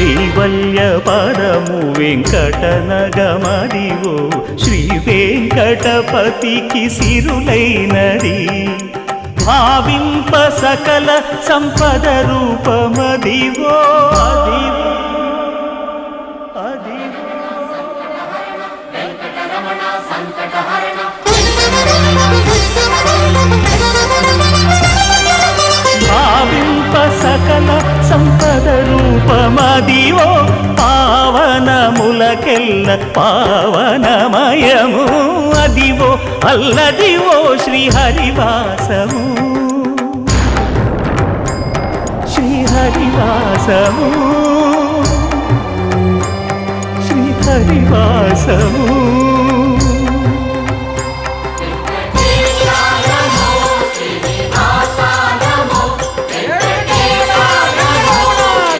కైవల్య పదము వెంకటనగమదివో శ్రీ వెంకటపతికి సిరులైనది భావింప సకల సంపద రూపమదివో అదివో భావింప సకల సంపద రూపమదివో పావనములకెల్ల పావనమయము అదివో అల్లదివో శ్రీహరివాసము శ్రీహరివాసము శ్రీహరివాసము